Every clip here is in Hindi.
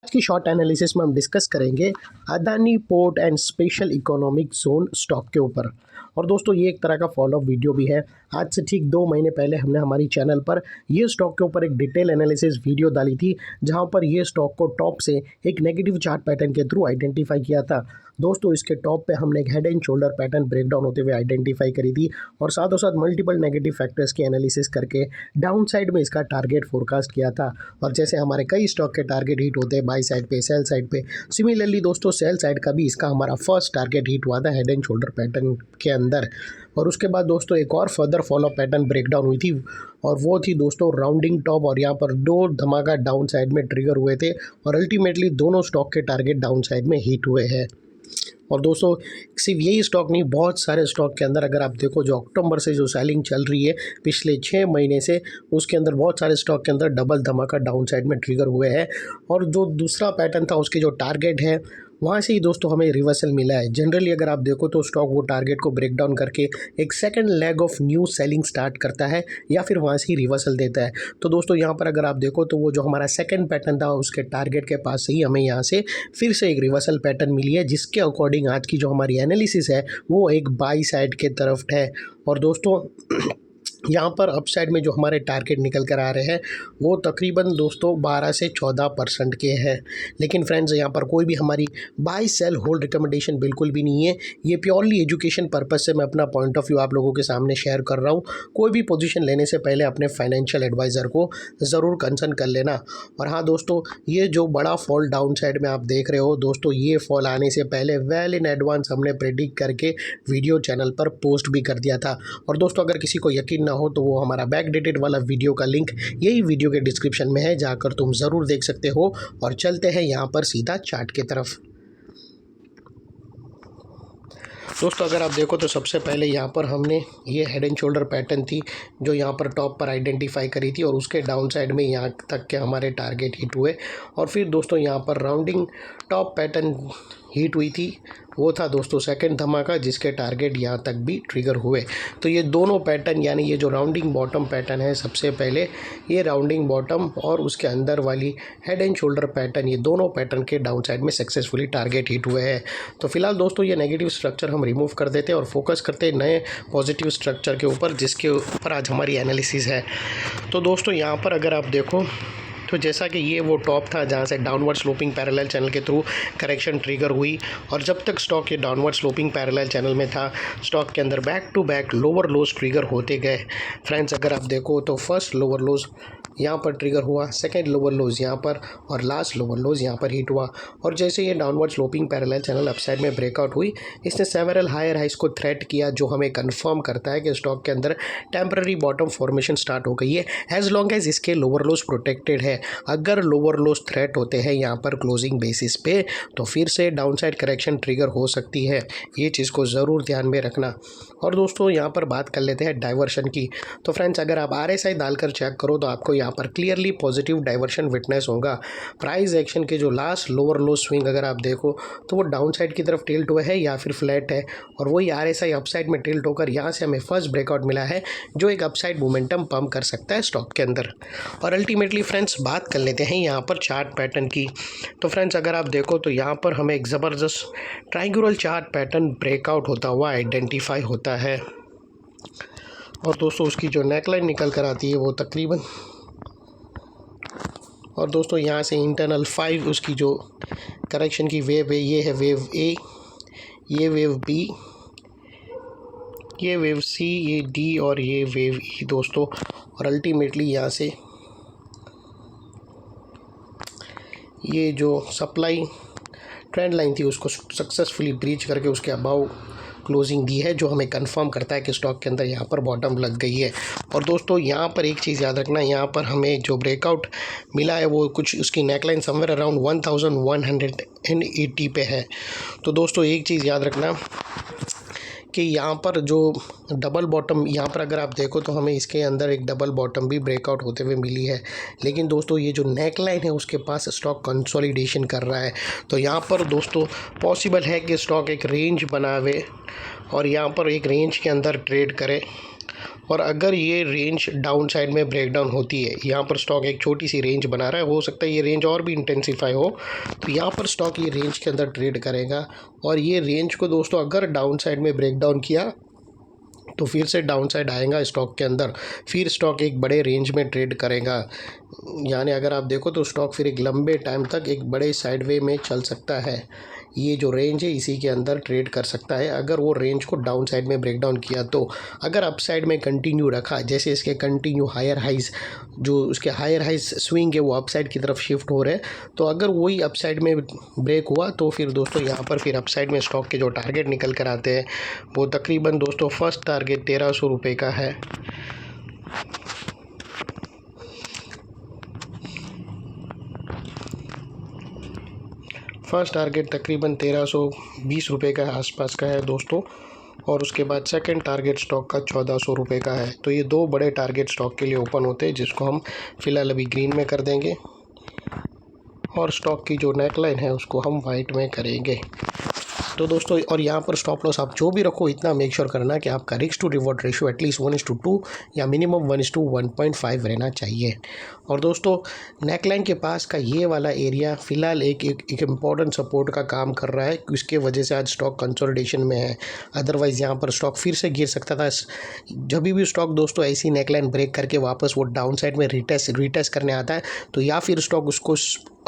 आज की शॉर्ट एनालिसिस में हम डिस्कस करेंगे Adani port and special economic zone stock के ऊपर। और दोस्तों ये एक तरह का फॉलोअप वीडियो भी है। आज से ठीक 2 महीने पहले हमने हमारी चैनल पर ये स्टॉक के ऊपर एक डिटेल एनालिसिस वीडियो डाली थी, जहां पर ये स्टॉक को टॉप से एक नेगेटिव चार्ट पैटर्न के थ्रू आइडेंटिफाई किया था। दोस्तों इसके टॉप पे हमने एक head and shoulder pattern breakdown होते हुए आइडेंटिफाई करी थी और साथों साथ मल्टीपल नेगेटिव फैक्टर्स की एनालिसिस करके डाउन साइड में इसका टारगेट फोरकास्ट किया था। और जैसे हमारे कई स्टॉक के टारगेट हिट होते हैं बाई साइड पे, सेल साइड पे, सिमिलरली दोस्तों सेल साइड का भी इसका हमारा फर्स्ट टारगेट हिट हुआ था हेड एंड शोल्डर पैटर्न के अंदर। और उसके बाद दोस्तों एक और फर्दर फॉलो पैटर्न ब्रेकडाउन हुई थी और वो थी दोस्तों राउंडिंग टॉप, और यहाँ पर 2 धमाका डाउन साइड में ट्रिगर हुए थे और अल्टीमेटली दोनों स्टॉक के टारगेट डाउन साइड में हिट हुए हैं। और दोस्तों सिर्फ यही स्टॉक नहीं, बहुत सारे स्टॉक के अंदर अगर आप देखो जो अक्टूबर से जो सेलिंग चल रही है पिछले 6 महीने से, उसके अंदर बहुत सारे स्टॉक के अंदर डबल धमाका डाउन साइड में ट्रिगर हुए हैं। और जो दूसरा पैटर्न था उसके जो टारगेट है वहाँ से ही दोस्तों हमें रिवर्सल मिला है। जनरली अगर आप देखो तो स्टॉक वो टारगेट को ब्रेक डाउन करके एक second leg of new selling start करता है या फिर वहाँ से ही रिवर्सल देता है। तो दोस्तों यहाँ पर अगर आप देखो तो वो जो हमारा सेकंड पैटर्न था उसके टारगेट के पास से ही हमें यहाँ से फिर से एक रिवर्सल पैटर्न मिली है, जिसके अकॉर्डिंग आज की जो हमारी एनालिसिस है वो एक बाई साइड के तरफ है। और दोस्तों यहाँ पर अपसाइड में जो हमारे टारगेट निकल कर आ रहे हैं वो तकरीबन दोस्तों 12 से 14% के हैं। लेकिन फ्रेंड्स यहाँ पर कोई भी हमारी बाय सेल होल्ड रिकमेंडेशन बिल्कुल भी नहीं है। ये प्योरली एजुकेशन पर्पज़ से मैं अपना पॉइंट ऑफ व्यू आप लोगों के सामने शेयर कर रहा हूँ। कोई भी पोजीशन लेने से पहले अपने फाइनेंशियल एडवाइज़र को ज़रूर कंसर्न कर लेना। और हाँ दोस्तों, ये जो बड़ा फॉल डाउन साइड में आप देख रहे हो दोस्तों, ये फॉल आने से पहले वेल इन एडवांस हमने प्रेडिक्ट करके वीडियो चैनल पर पोस्ट भी कर दिया था। और दोस्तों अगर किसी को यकीन ना हो तो वो हमारा बैक डेटेड वाला वीडियो का लिंक यही वीडियो के डिस्क्रिप्शन में है, जाकर तुम ज़रूर देख सकते हो। और चलते हैं यहाँ पर सीधा चार्ट की तरफ। दोस्तों अगर आप देखो तो सबसे पहले यहाँ पर हमने ये हेड एंड शोल्डर पैटर्न थी जो यहाँ पर टॉप पर आइडेंटिफाई करी थी और उसके डाउन साइड में यहाँ तक के हमारे टारगेट हिट हुए। और फिर दोस्तों यहाँ पर राउंडिंग टॉप पैटर्न हिट हुई थी, वो था दोस्तों सेकंड धमाका, जिसके टारगेट यहाँ तक भी ट्रिगर हुए। तो ये दोनों पैटर्न यानी ये जो राउंडिंग बॉटम पैटर्न है, सबसे पहले ये राउंडिंग बॉटम और उसके अंदर वाली हेड एंड शोल्डर पैटर्न, ये दोनों पैटर्न के डाउन साइड में सक्सेसफुली टारगेट हिट हुए हैं। तो फिलहाल दोस्तों ये नेगेटिव स्ट्रक्चर हम रिमूव कर देते हैं और फोकस करते हैं नए पॉजिटिव स्ट्रक्चर के ऊपर, जिसके ऊपर आज हमारी एनालिसिस है। तो दोस्तों यहाँ पर अगर आप देखो तो जैसा कि ये वो टॉप था जहाँ से डाउनवर्ड स्लोपिंग पैरेलल चैनल के थ्रू करेक्शन ट्रिगर हुई, और जब तक स्टॉक ये डाउनवर्ड स्लोपिंग पैरेलल चैनल में था स्टॉक के अंदर back to back lower lows trigger होते गए। फ्रेंड्स अगर आप देखो तो फर्स्ट लोअर लोज यहाँ पर ट्रिगर हुआ, सेकंड लोअर लोज यहाँ पर, और लास्ट लोअर लोज यहाँ पर हिट हुआ। और जैसे ये downward sloping parallel channel upside में ब्रेकआउट हुई, इसने सेवरल हायर हाइस को थ्रेट किया, जो हमें कंफर्म करता है कि स्टॉक के अंदर टेम्पररी बॉटम फॉर्मेशन स्टार्ट हो गई है, एज लॉन्ग एज इसके लोअर लोज प्रोटेक्टेड है। अगर लोअर लोज थ्रेट होते हैं यहाँ पर क्लोजिंग बेसिस पे, तो फिर से डाउनसाइड करेक्शन ट्रिगर हो सकती है। ये चीज़ को ज़रूर ध्यान में रखना। और दोस्तों यहाँ पर बात कर लेते हैं डाइवर्शन की। तो फ्रेंड्स अगर आप RSI डालकर चेक करो तो आपको यहाँ पर क्लियरली पॉजिटिव डाइवर्शन विटनेस होगा। प्राइस एक्शन के जो लास्ट लोअर लो स्विंग अगर आप देखो तो वो डाउन साइड की तरफ टिल्ट हुआ है या फिर फ्लैट है, और वही RSI अपसाइड में टिल्ट होकर यहाँ से हमें फर्स्ट ब्रेकआउट मिला है, जो एक अपसाइड मोमेंटम पंप कर सकता है स्टॉक के अंदर। और अल्टीमेटली फ्रेंड्स बात कर लेते हैं यहाँ पर चार्ट पैटर्न की। तो फ्रेंड्स अगर आप देखो तो यहाँ पर हमें एक ज़बरदस्त ट्रायंगुलर चार्ट पैटर्न ब्रेकआउट होता हुआ आइडेंटिफाई होता है। और दोस्तों उसकी जो नेकलाइन निकल कर आती है वो तकरीबन, और दोस्तों यहाँ से इंटरनल 5 उसकी जो करेक्शन की वेव है, ये है वेव A, ये वेव B, ये वेव C, ये D और ये वेव E दोस्तों। और अल्टीमेटली यहाँ से ये जो सप्लाई ट्रेंड लाइन थी उसको सक्सेसफुली ब्रीच करके उसके अबाव क्लोजिंग दी है, जो हमें कंफर्म करता है कि स्टॉक के अंदर यहाँ पर बॉटम लग गई है। और दोस्तों यहाँ पर एक चीज़ याद रखना, यहाँ पर हमें जो ब्रेकआउट मिला है वो कुछ उसकी नेकलाइन समवेयर अराउंड 1180 पे है। तो दोस्तों एक चीज़ याद रखना कि यहाँ पर जो डबल बॉटम, यहाँ पर अगर आप देखो तो हमें इसके अंदर एक डबल बॉटम भी ब्रेकआउट होते हुए मिली है, लेकिन दोस्तों ये जो नेक लाइन है उसके पास स्टॉक कंसोलिडेशन कर रहा है। तो यहाँ पर दोस्तों पॉसिबल है कि स्टॉक एक रेंज बनावे और यहाँ पर एक रेंज के अंदर ट्रेड करे। और अगर ये रेंज डाउन साइड में ब्रेक डाउन होती है, यहाँ पर स्टॉक एक छोटी सी रेंज बना रहा है, हो सकता है ये रेंज और भी इंटेंसिफाई हो, तो यहाँ पर स्टॉक ये रेंज के अंदर ट्रेड करेगा। और ये रेंज को दोस्तों अगर डाउन साइड में ब्रेक डाउन किया तो फिर से डाउन साइड आएगा स्टॉक के अंदर, फिर स्टॉक एक बड़े रेंज में ट्रेड करेगा। यानी अगर आप देखो तो स्टॉक फिर एक लंबे टाइम तक एक बड़े साइडवे में चल सकता है। ये जो रेंज है इसी के अंदर ट्रेड कर सकता है अगर वो रेंज को डाउन साइड में ब्रेक डाउन किया तो। अगर अप साइड में कंटिन्यू रखा, जैसे इसके कंटिन्यू हायर हाइज, जो उसके हायर हाइज स्विंग है वो अप साइड की तरफ शिफ्ट हो रहे हैं, तो अगर वही अप साइड में ब्रेक हुआ तो फिर दोस्तों यहाँ पर फिर अप साइड में स्टॉक के जो टारगेट निकल कर आते हैं वो तकरीबन दोस्तों फर्स्ट टारगेट 1300 रुपये का है। फर्स्ट टारगेट तकरीबन 1320 रुपये का आसपास का है दोस्तों, और उसके बाद सेकंड टारगेट स्टॉक का 1400 रुपये का है। तो ये दो बड़े टारगेट स्टॉक के लिए ओपन होते हैं, जिसको हम फ़िलहाल अभी ग्रीन में कर देंगे, और स्टॉक की जो नेकलाइन है उसको हम वाइट में करेंगे। तो दोस्तों, और यहाँ पर स्टॉप लॉस आप जो भी रखो इतना मेक श्योर करना कि आपका risk to reward ratio at least 1:2 या मिनिमम 1:1.5 रहना चाहिए। और दोस्तों, नेकलाइन के पास का ये वाला एरिया फ़िलहाल एक इम्पॉर्टेंट सपोर्ट का काम कर रहा है, इसके वजह से आज स्टॉक कंसोलिडेशन में है। अदरवाइज़ यहाँ पर स्टॉक फिर से गिर सकता था। जब भी स्टॉक दोस्तों ऐसी नेकलाइन ब्रेक करके वापस वो डाउन साइड में रिटेस्ट करने आता है, तो या फिर स्टॉक उसको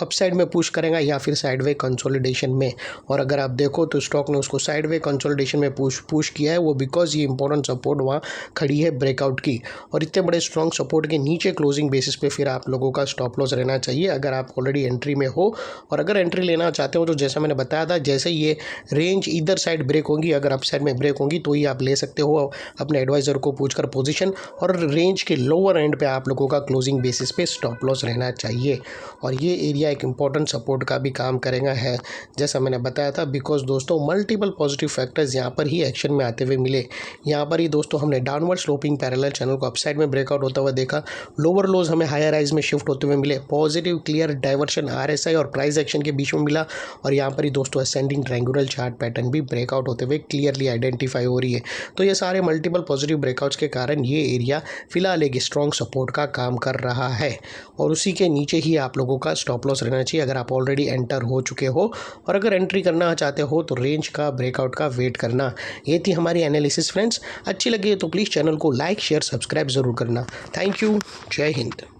अपसाइड में पुश करेगा या फिर साइडवे कंसोलिडेशन में। और अगर आप देखो तो स्टॉक ने उसको साइडवे कंसोलिडेशन में पुश किया है, वो बिकॉज ये इंपॉर्टेंट सपोर्ट वहाँ खड़ी है ब्रेकआउट की। और इतने बड़े स्ट्रॉन्ग सपोर्ट के नीचे क्लोजिंग बेसिस पे फिर आप लोगों का स्टॉप लॉस रहना चाहिए अगर आप ऑलरेडी एंट्री में हो। और अगर एंट्री लेना चाहते हो तो जैसा मैंने बताया था, जैसे ये रेंज इधर साइड ब्रेक होगी, अगर अप साइड में ब्रेक होगी तो ही आप ले सकते हो अपने एडवाइज़र को पूछकर पोजीशन, और रेंज के लोअर एंड पे आप लोगों का क्लोजिंग बेसिस पे स्टॉप लॉस रहना चाहिए। और ये एरिया एक इंपॉर्टेंट सपोर्ट का भी काम करेगा है, जैसा मैंने बताया था, बिकॉज दोस्तों मल्टीपल पॉजिटिव फैक्टर्स यहाँ पर ही एक्शन में आते हुए मिले। यहाँ पर ही दोस्तों हमने डाउनवर्ड स्लोपिंग पैरेलल चैनल को अपसाइड में ब्रेकआउट होता हुआ देखा, लोअर लोज हमें हायर हाइज में शिफ्ट होते हुए मिले, पॉजिटिव क्लियर डाइवर्शन RSI और प्राइस एक्शन के बीच में मिला, और यहाँ पर ही दोस्तों असेंडिंग ट्रायंगुलर चार्ट पैटर्न भी ब्रेकआउट होते हुए क्लियरली आइडेंटिफाई हो रही है। तो ये सारे मल्टीपल पॉजिटिव ब्रेकआउट्स के कारण ये एरिया फिलहाल एक स्ट्रॉन्ग सपोर्ट का काम कर रहा है, और उसी के नीचे ही आप लोगों का स्टॉप लॉस रहना चाहिए अगर आप ऑलरेडी एंटर हो चुके हो। और अगर एंट्री करना चाहते हो तो रेंज का ब्रेकआउट का वेट करना। ये थी हमारी एनालिसिस फ्रेंड्स। अच्छी लगी तो प्लीज़ चैनल को लाइक शेयर सब्सक्राइब ज़रूर करना। Thank you. जय हिंद।